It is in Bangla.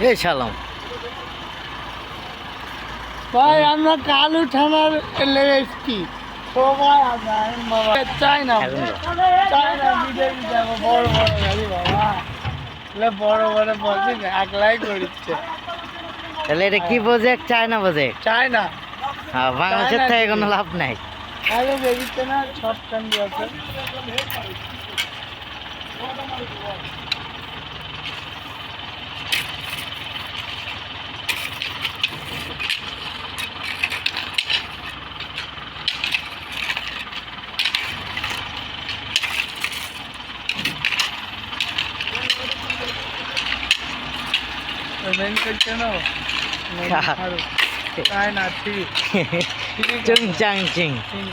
এই শালাম ভাই আমরা কালু থানার এসছি সবাই আমরা চাই না বিদেশ যাবো বড় বড় গাড়ি বাবা বড় বড় বলছি একলাই করছে। তাহলে এটা কি প্রজেক্ট? China project? চাই না হ্যাঁ, বাংলাদেশের থেকে কোনো লাভ নাই। আগে বেরিয়েছে না সব কান্দি আছে। মেন করছে না চায় না ঠিক চুং চাং চিং। ঠিক